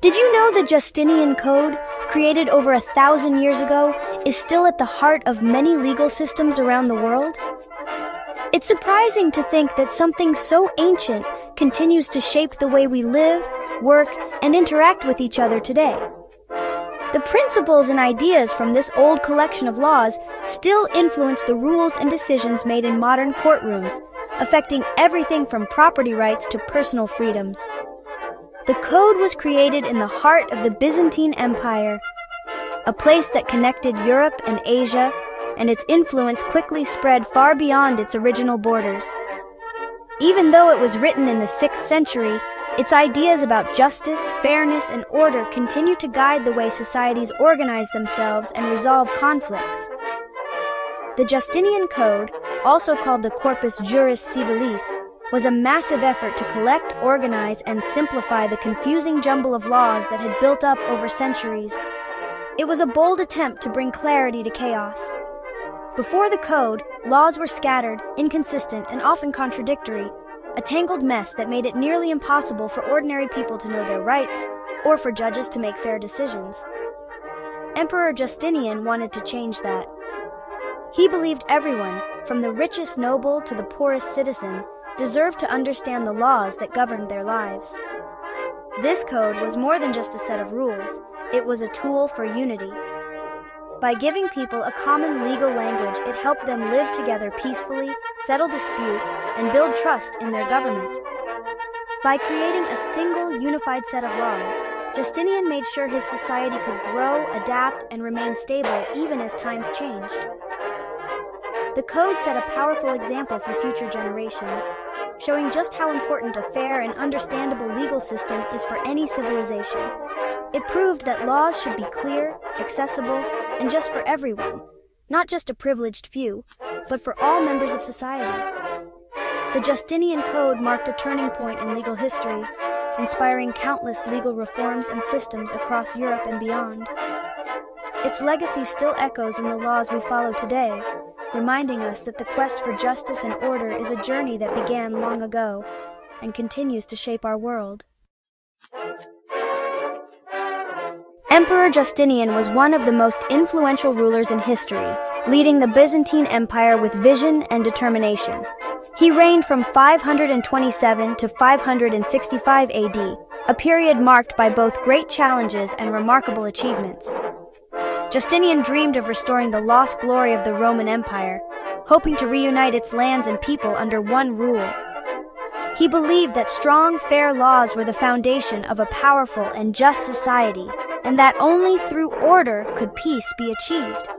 Did you know the Justinian Code, created over 1,000 years ago, is still at the heart of many legal systems around the world? It's surprising to think that something so ancient continues to shape the way we live, work, and interact with each other today. The principles and ideas from this old collection of laws still influence the rules and decisions made in modern courtrooms, affecting everything from property rights to personal freedoms. The Code was created in the heart of the Byzantine Empire, a place that connected Europe and Asia, and its influence quickly spread far beyond its original borders. Even though it was written in the 6th century, its ideas about justice, fairness, and order continue to guide the way societies organize themselves and resolve conflicts. The Justinian Code, also called the Corpus Juris Civilis, was a massive effort to collect, organize, and simplify the confusing jumble of laws that had built up over centuries. It was a bold attempt to bring clarity to chaos. Before the Code, laws were scattered, inconsistent, and often contradictory, a tangled mess that made it nearly impossible for ordinary people to know their rights, or for judges to make fair decisions. Emperor Justinian wanted to change that. He believed everyone, from the richest noble to the poorest citizen, deserved to understand the laws that governed their lives. This code was more than just a set of rules, it was a tool for unity. By giving people a common legal language, it helped them live together peacefully, settle disputes, and build trust in their government. By creating a single, unified set of laws, Justinian made sure his society could grow, adapt, and remain stable even as times changed. The Code set a powerful example for future generations, showing just how important a fair and understandable legal system is for any civilization. It proved that laws should be clear, accessible, and just for everyone, not just a privileged few, but for all members of society. The Justinian Code marked a turning point in legal history, inspiring countless legal reforms and systems across Europe and beyond. Its legacy still echoes in the laws we follow today, reminding us that the quest for justice and order is a journey that began long ago and continues to shape our world. Emperor Justinian was one of the most influential rulers in history, leading the Byzantine Empire with vision and determination. He reigned from 527 to 565 AD, a period marked by both great challenges and remarkable achievements. Justinian dreamed of restoring the lost glory of the Roman Empire, hoping to reunite its lands and people under one rule. He believed that strong, fair laws were the foundation of a powerful and just society, and that only through order could peace be achieved.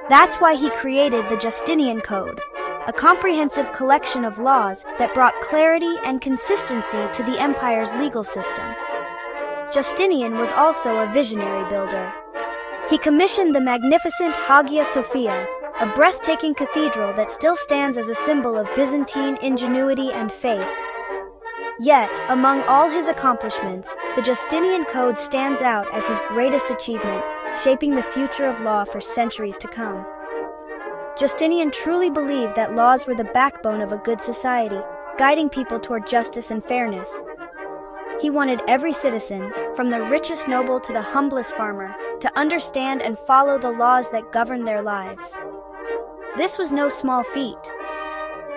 That's why he created the Justinian Code, a comprehensive collection of laws that brought clarity and consistency to the empire's legal system. Justinian was also a visionary builder. He commissioned the magnificent Hagia Sophia, a breathtaking cathedral that still stands as a symbol of Byzantine ingenuity and faith. Yet, among all his accomplishments, the Justinian Code stands out as his greatest achievement, shaping the future of law for centuries to come. Justinian truly believed that laws were the backbone of a good society, guiding people toward justice and fairness. He wanted every citizen, from the richest noble to the humblest farmer, to understand and follow the laws that govern their lives. This was no small feat.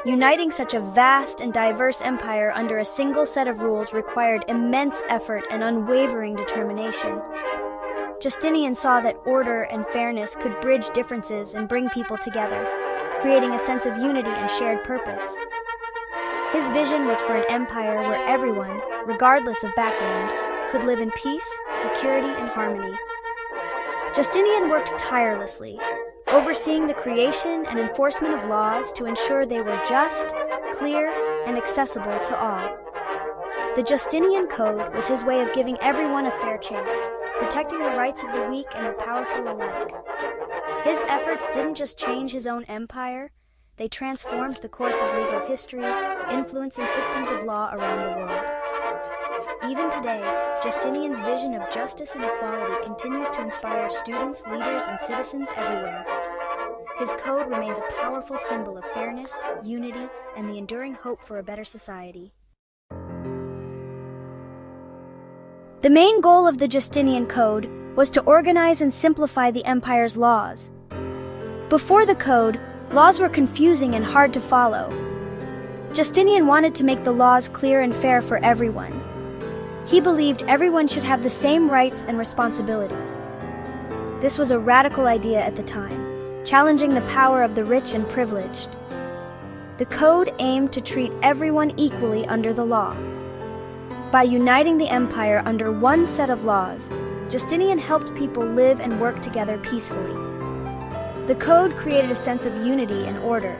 Uniting such a vast and diverse empire under a single set of rules required immense effort and unwavering determination. Justinian saw that order and fairness could bridge differences and bring people together, creating a sense of unity and shared purpose. His vision was for an empire where everyone, regardless of background, could live in peace, security, and harmony. Justinian worked tirelessly, overseeing the creation and enforcement of laws to ensure they were just, clear, and accessible to all. The Justinian Code was his way of giving everyone a fair chance, protecting the rights of the weak and the powerful alike. His efforts didn't just change his own empire, they transformed the course of legal history, influencing systems of law around the world. Even today, Justinian's vision of justice and equality continues to inspire students, leaders, and citizens everywhere. His code remains a powerful symbol of fairness, unity, and the enduring hope for a better society. The main goal of the Justinian Code was to organize and simplify the empire's laws. Before the code, laws were confusing and hard to follow. Justinian wanted to make the laws clear and fair for everyone. He believed everyone should have the same rights and responsibilities. This was a radical idea at the time, challenging the power of the rich and privileged. The code aimed to treat everyone equally under the law. By uniting the empire under one set of laws, Justinian helped people live and work together peacefully. The code created a sense of unity and order.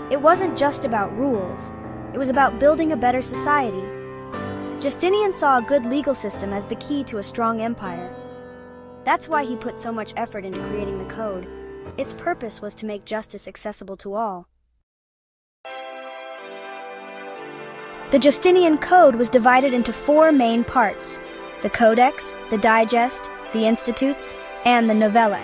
It wasn't just about rules, it was about building a better society. Justinian saw a good legal system as the key to a strong empire. That's why he put so much effort into creating the code. Its purpose was to make justice accessible to all. The Justinian Code was divided into 4 main parts: the Codex, the Digest, the Institutes, and the Novellae.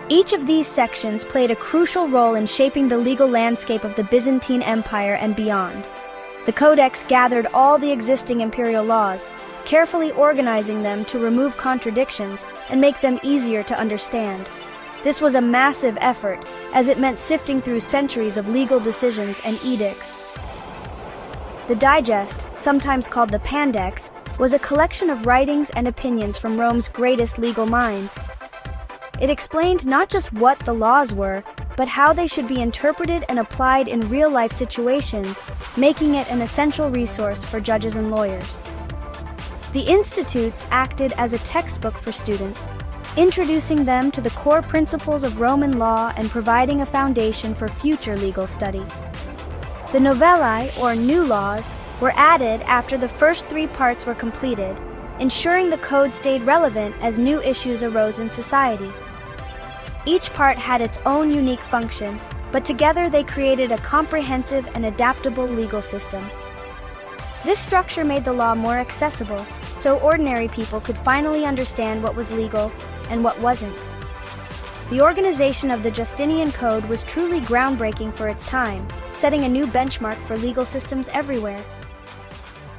Each of these sections played a crucial role in shaping the legal landscape of the Byzantine Empire and beyond. The Codex gathered all the existing imperial laws, carefully organizing them to remove contradictions and make them easier to understand. This was a massive effort, as it meant sifting through centuries of legal decisions and edicts. The Digest, sometimes called the Pandex, was a collection of writings and opinions from Rome's greatest legal minds. It explained not just what the laws were, but how they should be interpreted and applied in real-life situations, making it an essential resource for judges and lawyers. The Institutes acted as a textbook for students, introducing them to the core principles of Roman law and providing a foundation for future legal study. The Novellae, or new laws, were added after the first 3 parts were completed, ensuring the code stayed relevant as new issues arose in society. Each part had its own unique function, but together they created a comprehensive and adaptable legal system. This structure made the law more accessible, so ordinary people could finally understand what was legal and what wasn't. The organization of the Justinian Code was truly groundbreaking for its time, setting a new benchmark for legal systems everywhere.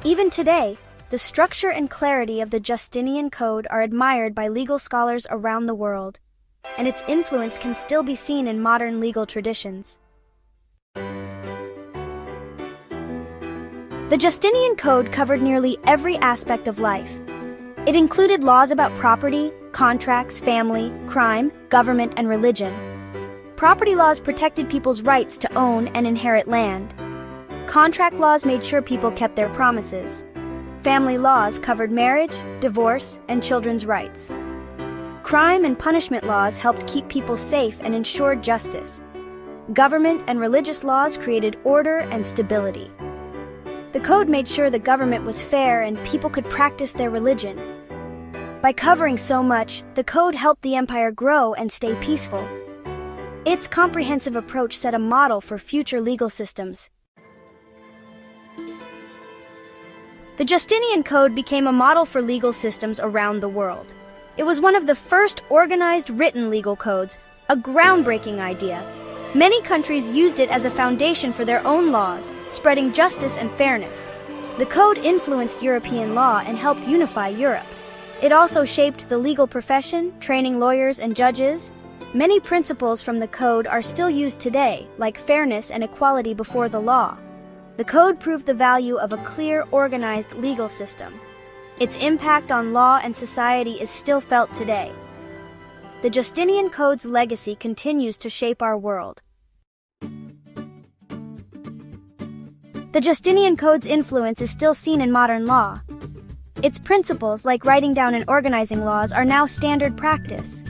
Even today, the structure and clarity of the Justinian Code are admired by legal scholars around the world, and its influence can still be seen in modern legal traditions. The Justinian Code covered nearly every aspect of life. It included laws about property, contracts, family, crime, government, and religion. Property laws protected people's rights to own and inherit land. Contract laws made sure people kept their promises. Family laws covered marriage, divorce, and children's rights. Crime and punishment laws helped keep people safe and ensured justice. Government and religious laws created order and stability. The code made sure the government was fair and people could practice their religion. By covering so much, the code helped the empire grow and stay peaceful. Its comprehensive approach set a model for future legal systems. The Justinian Code became a model for legal systems around the world. It was one of the first organized written legal codes, a groundbreaking idea. Many countries used it as a foundation for their own laws, spreading justice and fairness. The code influenced European law and helped unify Europe. It also shaped the legal profession, training lawyers and judges. Many principles from the code are still used today, like fairness and equality before the law. The code proved the value of a clear, organized legal system. Its impact on law and society is still felt today. The Justinian Code's legacy continues to shape our world. The Justinian Code's influence is still seen in modern law. Its principles, like writing down and organizing laws, are now standard practice.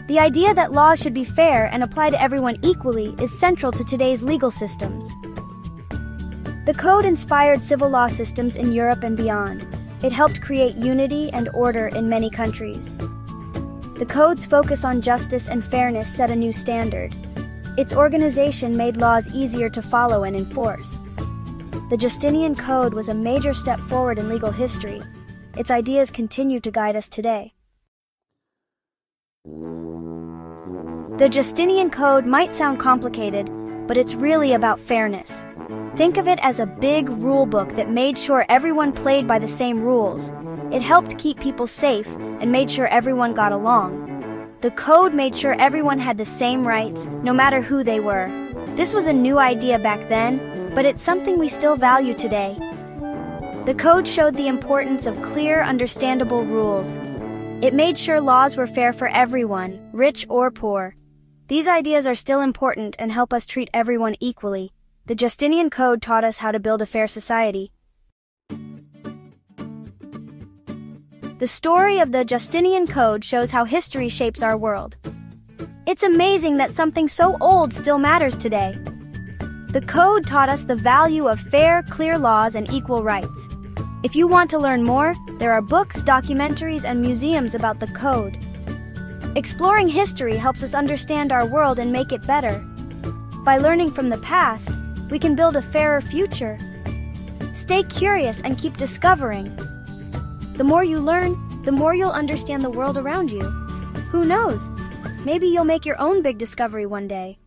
The idea that laws should be fair and apply to everyone equally is central to today's legal systems. The code inspired civil law systems in Europe and beyond. It helped create unity and order in many countries. The code's focus on justice and fairness set a new standard. Its organization made laws easier to follow and enforce. The Justinian Code was a major step forward in legal history. Its ideas continue to guide us today. The Justinian Code might sound complicated, but it's really about fairness. Think of it as a big rule book that made sure everyone played by the same rules. It helped keep people safe and made sure everyone got along. The code made sure everyone had the same rights, no matter who they were. This was a new idea back then, but it's something we still value today. The code showed the importance of clear, understandable rules. It made sure laws were fair for everyone, rich or poor. These ideas are still important and help us treat everyone equally. The Justinian Code taught us how to build a fair society. The story of the Justinian Code shows how history shapes our world. It's amazing that something so old still matters today. The Code taught us the value of fair, clear laws and equal rights. If you want to learn more, there are books, documentaries, and museums about the Code. Exploring history helps us understand our world and make it better. By learning from the past, we can build a fairer future. Stay curious and keep discovering. The more you learn, the more you'll understand the world around you. Who knows? Maybe you'll make your own big discovery one day.